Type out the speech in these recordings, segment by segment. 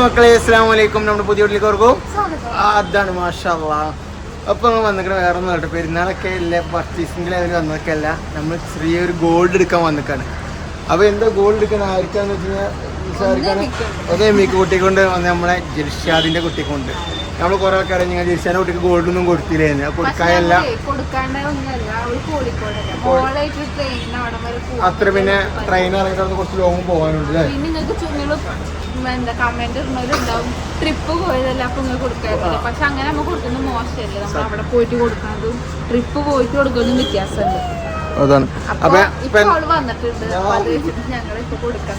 മക്കളെ അസ്സലാമു അലൈക്കും. നമ്മുടെ പുതിയ വീട്ടിലേക്ക് ഓർക്കും അതാണ് മാഷാ അല്ലാഹ്. അപ്പോൾ നമ്മൾ വന്നിട്ട് വേറെ ഒന്നും കേട്ടോ, പെരുന്നാളൊക്കെ ഇല്ല, പർച്ചേസിൻ്റെ ലെവലിൽ വന്നതൊക്കെ അല്ല, നമ്മൾ ചെറിയൊരു ഗോൾഡ് എടുക്കാൻ വന്നിക്കാണ്. അപ്പോൾ എന്താ ഗോൾഡ് എടുക്കാൻ ആർക്കാന്ന് വെച്ച് കഴിഞ്ഞാൽ അതേ മിക്ക കുട്ടിക്കൊണ്ട് വന്ന് നമ്മളെ ജിർഷാദിൻ്റെ കുട്ടിക്കൊണ്ട് നമ്മൾ കുറെ ആൾക്കാരെ നിങ്ങൾ ജിർഷാദിൻ്റെ കുട്ടിക്ക് ഗോൾഡൊന്നും കൊടുത്തില്ലായിരുന്നു. കൊടുക്കാനല്ല അത്ര പിന്നെ ട്രെയിൻ ഇറങ്ങിയിട്ട് കുറച്ച് ലോങ് പോകാനുണ്ട് അല്ലേ. ട്രിപ്പ് പോയതല്ല അപ്പൊ നിങ്ങൾ കൊടുക്കാറില്ല. പക്ഷെ അങ്ങനെ നമ്മൾ കൊടുക്കുന്നത് മോശമല്ലേ, നമ്മൾ അവിടെ പോയിട്ട് കൊടുക്കുന്നതും ട്രിപ്പ് പോയിട്ട് കൊടുക്കുന്നതും വ്യത്യാസമുണ്ട്. അതാണ് വന്നിട്ടുണ്ട് ഞങ്ങളിപ്പോ കൊടുക്കാൻ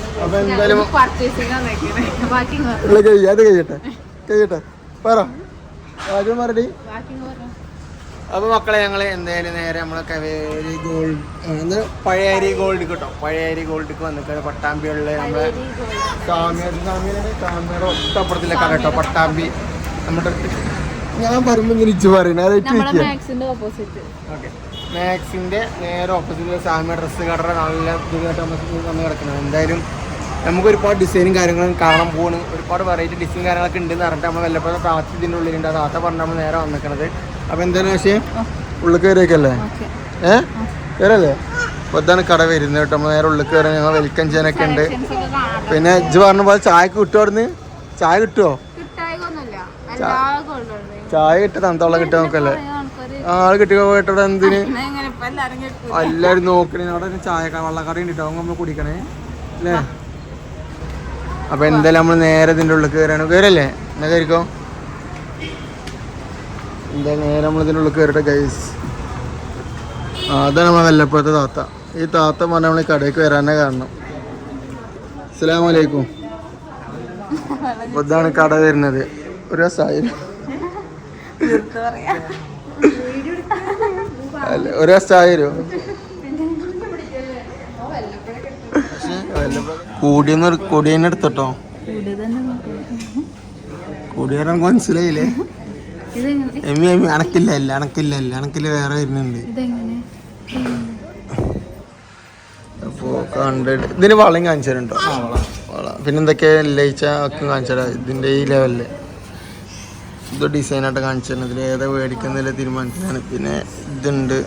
അപ്പൊ മക്കളെ ഞങ്ങള് എന്തായാലും നേരെ നമ്മളെ കവേരി ഗോൾഡ് പഴയ അരി ഗോൾഡ് കിട്ടോ, പഴയ അരി ഗോൾഡിക്ക് വന്നിട്ട് പട്ടാമ്പിയുള്ള നമ്മളെ സാമിയുടെ ഒട്ടപ്പുറത്തില്ല കേട്ടോ പട്ടാമ്പി. നമ്മുടെ ഞാൻ പറയുമ്പോൾ തിരിച്ചു പറയുന്നത് മാക്സിന്റെ നേരെ ഓപ്പോസിറ്റ് സാമിയ ഡ്രസ്സ് കടയുടെ നല്ല ഇതായിട്ട് വന്ന് കിടക്കണം. എന്തായാലും നമുക്ക് ഒരുപാട് ഡിസൈനും കാര്യങ്ങളും കാണാൻ പോകുന്നു, ഒരുപാട് വെറൈറ്റി ഡിസൈൻ കാര്യങ്ങളൊക്കെ ഉണ്ടെന്ന് പറഞ്ഞിട്ട് നമ്മൾ വല്ലപ്പോഴും താത്ത ഇതിൻ്റെ ഉള്ളിലുണ്ട്. ആ താത്ത പറഞ്ഞാൽ നമ്മൾ നേരെ വന്നിക്കണത്. അപ്പോൾ എന്തായാലും പക്ഷേ ഉള്ളിൽ കയറിയൊക്കെയല്ലേ കയറല്ലേ. അപ്പോൾ ഇതാണ് കട വരുന്നത് കേട്ടോ. നമ്മൾ നേരെ ഉള്ളിൽ കയറി ഞങ്ങൾ വെൽക്കം ചെയ്യാനൊക്കെ ഉണ്ട്. പിന്നെ ഇജ്ജ് പറഞ്ഞ പോലെ ചായക്ക് കിട്ടുമോ? അവിടുന്ന് ചായ കിട്ടുമോ? ചായ കിട്ടുക തണുത്തോളം കിട്ടുക നോക്കല്ലേ. ആള് കിട്ടിയോ കേട്ടോ. എന്തിന് എല്ലാവരും നോക്കണേ. അവിടെ ചായ വെള്ളക്കറി കിട്ടോ നമ്മൾ കുടിക്കണേ അല്ലേ. അപ്പൊ എന്തായാലും നമ്മൾ നേരെ ഇതിൻ്റെ ഉള്ളിൽ കയറാണ്. കയറല്ലേ എന്നാ കയറിക്കോ. എന്തായാലും നേരെ നമ്മൾ ഇതിൻ്റെ ഉള്ളിൽ കയറട്ടെ ഗൈസ്. അതാണ് നമ്മളെ വല്ലപ്പോഴത്തെ താത്ത. ഈ താത്ത പറഞ്ഞാൽ നമ്മൾ കടയ്ക്ക് വരാനേ കാരണം. അസ്സലാമു അലൈക്കും. അപ്പൊ ഇതാണ് കട വരുന്നത്. ഒരു രസമായിരുന്നു ഒരു രസമായിരുന്നു. കൂടിയെന്ന് എടുത്തട്ടോ. കൂടിയാൻ മനസ്സിലായില്ലേ? അണക്കില്ല വേറെ വരുന്നുണ്ട്. അപ്പോ കണ്ടിട്ട് ഇതിന് വളയും കാണിച്ചിട്ടുണ്ടോ? വള പിന്നെന്തൊക്കെയാ ലയിച്ച ഒക്കെ കാണിച്ചാ ഇതിന്റെ ഈ ലെവലില് ഇത് ഡിസൈനായിട്ട് കാണിച്ചിരുന്നത്. ഇതിൽ ഏതാ മേടിക്കുന്നതിൽ തീരുമാനിക്കാണ്. പിന്നെ ഇതുണ്ട്,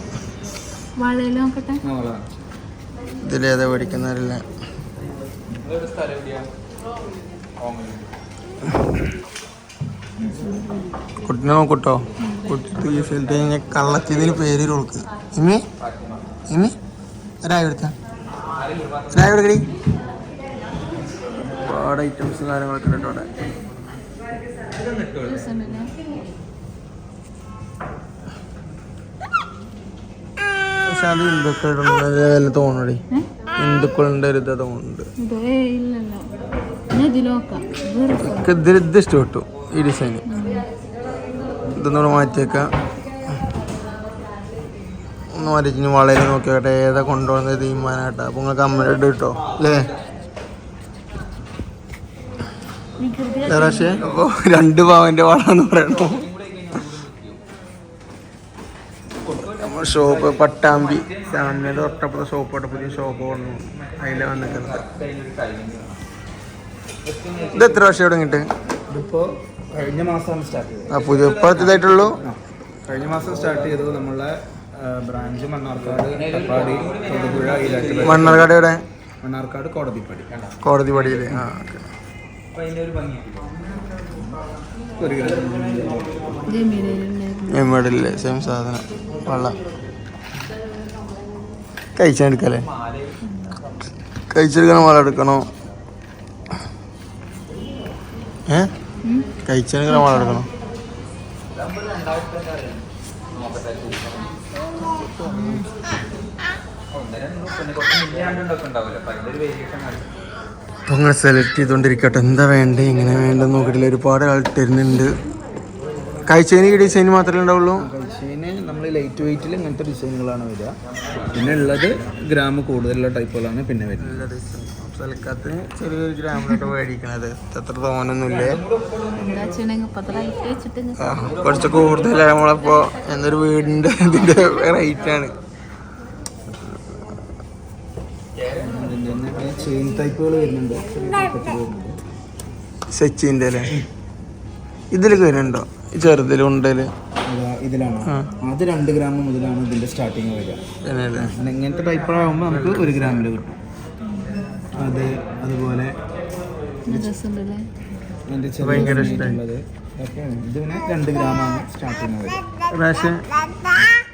ഇതിലേതാ മേടിക്കുന്നതില്ല. കുട്ടിനെ നോക്കൂട്ടോ. കുട്ടി ഈ ഫീൽഡ് കഴിഞ്ഞ കള്ളത്തിന് പേര് കൊടുക്ക്. ഇനി ഒരായി കൊടുക്കടി. ഒരുപാട് ഐറ്റംസ് കാര്യങ്ങളൊക്കെ ഉണ്ട് അവിടെ. പക്ഷെ അത് ഹിന്ദുക്കളുടെ തോന്നടി, ഹിന്ദുക്കളുടെ ഒരു ഇത് തോന്നുന്നുണ്ട്. ഇത് ഇഷ്ടപ്പെട്ടു ഈ ഡിസൈന്. ഇതൊന്നുകൂടെ മാറ്റിയേക്കാം. ഒന്ന് മാറ്റി വളരെ നോക്കിയാട്ടെ ഏതാ കൊണ്ടുപോകുന്നത് തീരുമാനമായിട്ടാ. അപ്പൊ നിങ്ങൾ കമ്മലിട്ട് കിട്ടോ അല്ലേ. പക്ഷേ അപ്പൊ 2 പവന്റെ വളന്ന് പറയണോ. ഷോപ്പ് പട്ടാമ്പി സാമിയുടെ തൊട്ടപ്പുറത്തെ ഷോപ്പോട്ടെ പുതിയ ഷോപ്പ് വന്നു. അതിലെ വന്നിട്ടുണ്ട്. ഇത് എത്ര വർഷം തുടങ്ങിയിട്ട്? കഴിഞ്ഞ മാസമാണ് സ്റ്റാർട്ട് ചെയ്തത്. ആ പുതിയ ഇപ്പോഴത്തേതായിട്ടുള്ളൂ. കഴിഞ്ഞ മാസം സ്റ്റാർട്ട് ചെയ്തത് നമ്മളെ ബ്രാഞ്ച് മണ്ണാർക്കാട്, കപ്പാടി, തൊടുപുഴ, ഈരാറ്റുപേട്ട. മണ്ണാർക്കാട് എവിടെ? മണ്ണാർക്കാട് കോടതിപ്പടിയില്. ആ എമ്മടില്ലേ സെയിം സാധനം. വെള്ളം കഴിച്ചെടുക്കല്ലേ. കഴിച്ചെടുക്കണോ വെള്ളം എടുക്കണോ? കഴിച്ചെടുക്കണോ വെള്ളം എടുക്കണോ? അപ്പോൾ നിങ്ങൾ സെലക്ട് ചെയ്തുകൊണ്ടിരിക്കട്ടെ എന്താ വേണ്ടത് എങ്ങനെ വേണ്ടെന്ന് നോക്കിയിട്ടില്ല. ഒരുപാട് ആൾ തരുന്നുണ്ട്. കഴിച്ചതിന് ഈ ഡിസൈൻ മാത്രമേ ഉണ്ടാവുള്ളൂ. കഴിച്ചതിന് നമ്മൾ ലൈറ്റ് വെയിറ്റിൽ ഇങ്ങനത്തെ ഡിസൈനുകളാണ് വരിക. പിന്നെ ഉള്ളത് ഗ്രാം കൂടുതലുള്ള ടൈപ്പുകളാണ് പിന്നെ വരുന്നത്. തൽക്കാലത്തിന് ചെറിയൊരു ഗ്രാമിലോട്ട് മേടിക്കണത് അത്ര തോന്നൊന്നുമില്ല. കുറച്ച് കൂടുതലാണ് നമ്മളപ്പോൾ എന്നൊരു വീടിൻ്റെ ഇതിൻ്റെ റേറ്റാണ്. ചെയിൻ ടൈപ്പുകൾ വരുന്നുണ്ട്. സെച്ചിന്റെ അല്ലേ? ഇതിലൊക്കെ വരുന്നുണ്ടോ ചെറുതിലുണ്ടല്? ഇതിലാണ് അത് 2 ഗ്രാം മുതലാണ് ഇതിന്റെ സ്റ്റാർട്ടിങ് വരിക. ഇങ്ങനത്തെ ടൈപ്പാകുമ്പോൾ നമുക്ക് 1 ഗ്രാമിൽ കിട്ടും. അതുപോലെ ഭയങ്കര ഇഷ്ടമുള്ളത് ഇത് പിന്നെ 2 ഗ്രാമാണ് സ്റ്റാർട്ടിങ് വരിക. പക്ഷേ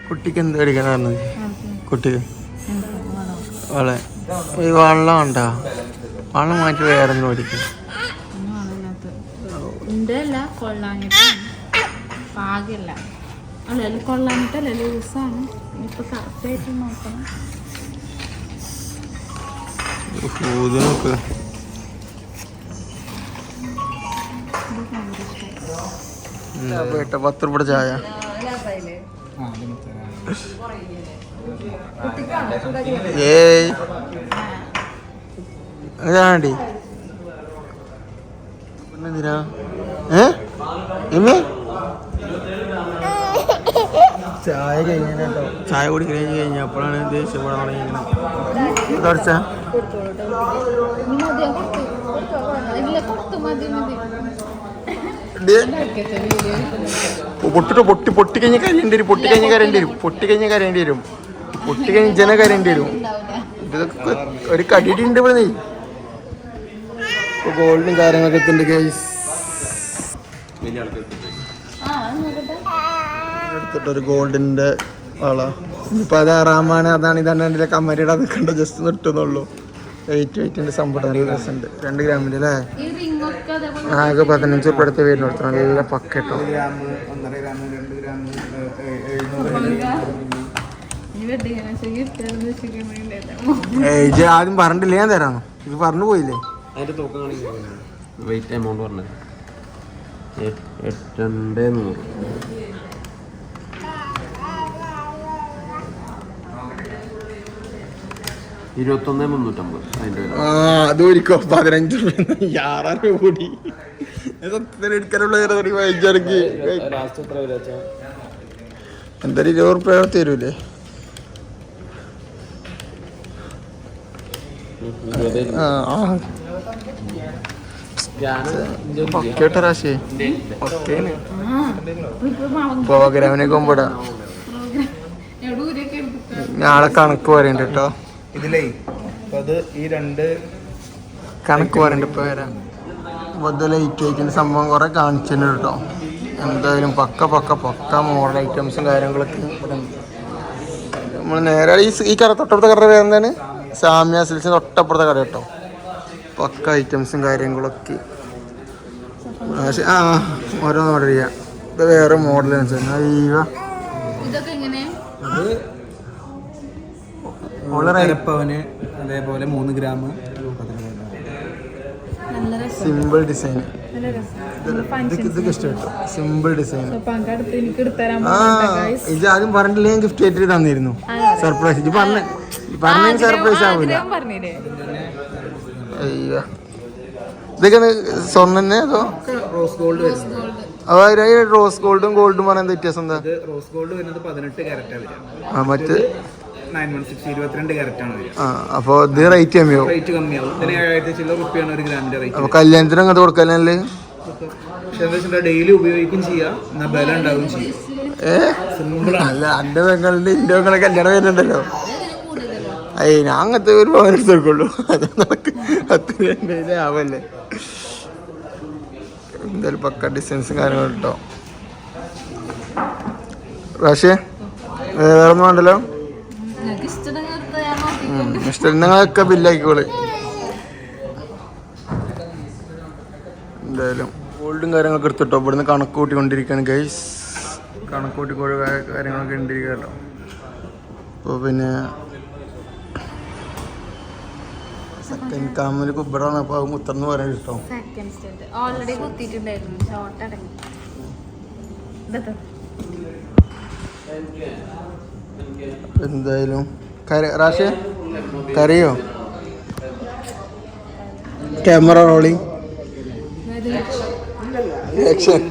കുട്ടിക്ക് എന്ത് മേടിക്കണം പറഞ്ഞത്? കുട്ടിക്ക് വളെ ഈ വെള്ളം ഉണ്ടോ? വെള്ളം മാറ്റി വേറെ ഒന്നും മേടിക്കും. പാകില്ല അല്ല കൊള്ളാനിട്ടല്ല ലൂസാണ്. ഇപ്പൊ കറക്റ്റായിട്ട് നോക്കണം. നോക്ക് ₹10 ചായ. ഏയ് അതാണ്ടി എന്തിനാ ചായ കഴിഞ്ഞോ? ചായ കൂടി കഴിഞ്ഞപ്പോഴാണ് ദേഷ്യപ്പെടാൻ തുടങ്ങിയത്. തുടച്ച പൊട്ടിക്കഴിഞ്ഞ് കരയേണ്ടി വരും. പൊട്ടിക്കഴിഞ്ഞ് ജന കരയേണ്ടി വരും. ഇതൊക്കെ ഒരു കടിയിടി ഉണ്ട് ഇവിടെ. ഗോൾഡും കാര്യങ്ങളൊക്കെ എത്തുന്നുണ്ട് ഗൈസ്. എടുത്തിട്ടൊരു ഗോൾഡിന്റെ വള. ഇപ്പൊ അത് ആറാമാണ്. അതാണ് ഇതാണ് എൻ്റെ കമ്മരിയുടെ അത് കണ്ട ജസ്റ്റ് നിർട്ടുന്നുള്ളൂ. വെയിറ്റിന്റെ സംഭവം നല്ല രസമുണ്ട്. 2 ഗ്രാമിന്റെ അല്ലേ? ആകെ 15 രൂപ അടുത്ത് വരുന്നു. നല്ല പക്കട്ടോ. ആദ്യം പറഞ്ഞിട്ടില്ല, ഞാൻ തരാമോ? ഇത് പറഞ്ഞു പോയില്ലേ? അതിന്റെ തൂക്കം വെയിറ്റ് എമൗണ്ട് പറഞ്ഞത് 8,100. അത് ഒരിക്കോ 15 രൂപ 6 രൂപ കൂടി എടുക്കാനുള്ള എന്തായാലും 20 രൂപ തരൂലേ? പ്രോഗ്രാമിനെ കൊമ്പടാ. നാളെ കണക്ക് പറയണ്ട കേട്ടോ. ഇതിലേ അത് ഈ 2 കണക്ക് പറയണ്ട. ഇപ്പൊ വരാം. ലൈറ്റ് ആയിട്ടിന്റെ സംഭവം കുറെ കാണിച്ചിട്ടുണ്ട് കേട്ടോ. എന്തായാലും പക്ക മോഡൽ ഐറ്റംസും കാര്യങ്ങളൊക്കെ നമ്മൾ നേരെ ഈ കട തൊട്ടപ്പുറത്തെ കട വേറെന്താണ്? സാമ്യ സിൽസിന് തൊട്ടപ്പുറത്തെ കട കേട്ടോ. പക്ക ഐറ്റംസും കാര്യങ്ങളൊക്കെ. പക്ഷെ ഓരോ ഓർഡർ ചെയ്യാം. ഇത് വേറെ മോഡൽ അതേപോലെ 3 ഗ്രാം സിമ്പിൾ ഡിസൈൻ. ഇതൊക്കെ ഇഷ്ടപ്പെട്ടു. Simple design. ഇത് ആദ്യം പറഞ്ഞില്ലേ? ഗിഫ്റ്റ് ആയിട്ട് തന്നിരുന്നു. സർപ്രൈസ്. ഇത് പറഞ്ഞ സർപ്രൈസ് ആവില്ല. അയ്യോ, ഇതൊക്കെ സ്വർണ്ണ അതോ റോസ് ഗോൾഡ് വരുന്നത്? റോസ് ഗോൾഡും പറയുന്ന വ്യത്യാസം എന്താ? റോസ് ഗോൾഡ് വരുന്നത് 18 കാരറ്റാണ് വരിക. മറ്റ് 916 22 കാരറ്റാണ് വരിക. അപ്പൊ ഇത് റേറ്റ് കമ്മിയാവും. റേറ്റ് കമ്മിയാവും. ഇതിന് 7,000 രൂപയാണ് 1 ഗ്രാമിന്റെ റേറ്റ്. അപ്പൊ കല്യാണത്തിന് അങ്ങോട്ട് കൊടുക്കാനല്ലേ? ഡെയിലി ഉപയോഗിക്കും ചെയ്യാം, എന്നാ ബലം ഉണ്ടാവും ചെയ്യും. അല്ല, എന്റെ പെങ്ങളുടെ ഇന്റെ പെങ്ങളെ കല്യാണം വരുന്നുണ്ടല്ലോ. ഞാൻ അങ്ങനത്തെ ഒരു പവൻ എടുത്തേക്കുള്ളൂ. അത് നമുക്ക് 10 ആവല്ലേ. എന്തായാലും പക്ക ഡിസൈൻസും കാര്യങ്ങളും കേട്ടോ. പക്ഷേ വേറെ ഒന്നും വേണ്ടല്ലോ. ഇഷ്ടങ്ങളൊക്കെ ബില്ലാക്കിക്കോള്. എന്തായാലും ഗോൾഡും കാര്യങ്ങളൊക്കെ എടുത്തിട്ടോ. ഇവിടുന്ന് കണക്ക് കൂട്ടിക്കൊണ്ടിരിക്കുകയാണ് ഗൈസ്. കണക്ക് കൂട്ടിക്കോഴ കാര്യങ്ങളൊക്കെ ഉണ്ടിരിക്കുകയല്ലോ. അപ്പോൾ പിന്നെ സെക്കൻഡ് കാമിൽ കുബറാണ്. അപ്പോൾ അത് മുത്തർന്ന് പറയാൻ കിട്ടോ. എന്തായാലും റാഷേ കരയോ? Camera rolling action.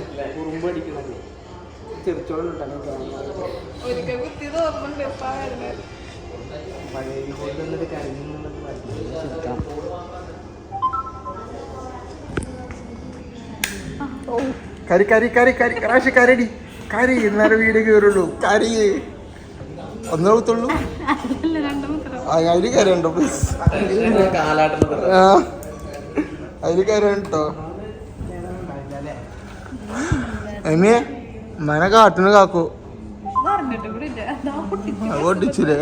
കരി കരി കരി കരി റാഷി കരടി കരി ഇന്നലെ വീട് കയറുള്ളൂ കരി ഒന്നേ കുത്തുള്ളൂ അതിൽ കരണ്ടോ പ്ലീസ് അതിൽ കരണ്ടോ എമ്മിയെ മന കാട്ടിന് കാക്കൂ പൊട്ടിച്ചില്ലേ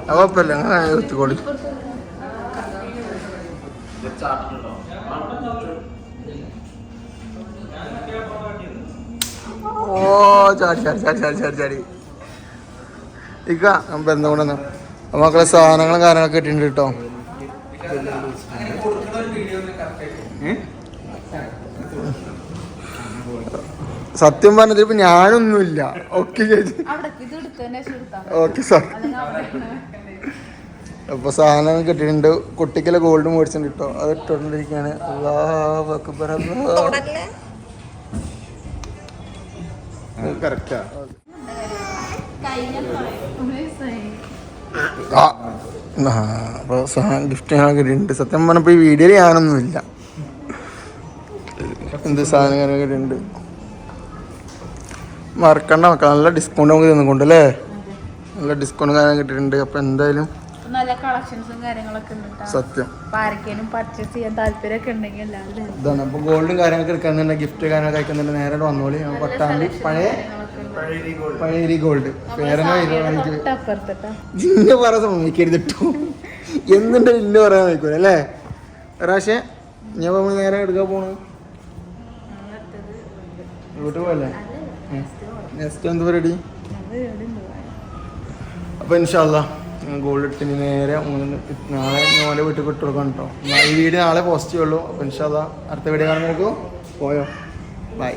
കുഴപ്പമില്ല അങ്ങനെ കുത്തിക്കോളി ഓ ചാടി ചാടി ചാടി ചാടി ചാടി ചാടി ഇക്ക നമുക്ക് എന്താ കൊണ്ടുവന്ന മക്കളെ സാധനങ്ങളും കാര്യങ്ങളൊക്കെ ഇട്ടിട്ടുണ്ട് കേട്ടോ. സത്യം പറഞ്ഞത് ഇപ്പൊ ഞാനൊന്നുമില്ല. ഓക്കെ ചേച്ചി ഓക്കെ സാർ. അപ്പൊ സാധനം കിട്ടിയിട്ടുണ്ട്. കുട്ടിക്കുള്ള ഗോൾഡ് മേടിച്ചിട്ടുണ്ട് കേട്ടോ. അത് ഇട്ടോണ്ടിരിക്കുകയാണ്. അല്ലാഹു അക്ബർ. കറക്റ്റാ. അപ്പോൾ ഗിഫ്റ്റ് ഞാൻ കിട്ടിയിട്ടുണ്ട്. സത്യം പറഞ്ഞപ്പോൾ ഈ വീഡിയോയിൽ ഞാനൊന്നുമില്ല. എന്ത് സാധനം കാര്യങ്ങൾ കിട്ടിയിട്ടുണ്ട്. മറക്കണ്ട മക്കൾ. നല്ല ഡിസ്കൗണ്ട് നമുക്ക് തന്നുകൊണ്ട് അല്ലേ. നല്ല ഡിസ്കൗണ്ട് കാര്യം കിട്ടിയിട്ടുണ്ട്. അപ്പോൾ എന്തായാലും നല്ല കളക്ഷൻസും കാര്യങ്ങളൊക്കെ ഉണ്ട്. സത്യം ആർക്കെങ്കിലും പർച്ചേസ് ചെയ്യാൻ താല്പര്യമൊക്കെ ഉണ്ടെങ്കിൽ ഇതാണ്. അപ്പോൾ ഗോൾഡും കാര്യങ്ങളൊക്കെ എടുക്കുന്നുണ്ട്. ഗിഫ്റ്റ് കാര്യങ്ങളൊക്കെ അയക്കുന്നുണ്ട്. നേരെ വന്നോളി. പട്ടാമ്പി പഴയ ഗോൾഡ് പേരനെ ജിന്നെ പറയാൻ സമ്മതിക്കരുതിട്ടു. എന്തുണ്ട് ഇന്ന് പറയാൻ വയ്ക്കൂല അല്ലേ റാഷേ. ഞാൻ നേരെ എടുക്കാൻ പോണു വീട്ടിൽ പോയല്ലേ. നെക്സ്റ്റ് എന്ത് പരിപാടി? അപ്പോൾ ഇൻഷാ അല്ലാഹ് ഗോൾഡ് എടുത്തിന് നേരെ നാളെ മോലെ വീട്ടിൽ വിട്ടു കൊടുക്കണം കേട്ടോ. ഈ വീഡിയോ നാളെ പോസ്റ്റ് ചെയ്യുള്ളൂ. അപ്പോൾ ഇൻഷാ അല്ലാഹ് അടുത്ത വീഡിയോ കാണുമ്പോൾ പോയോ. ബൈ.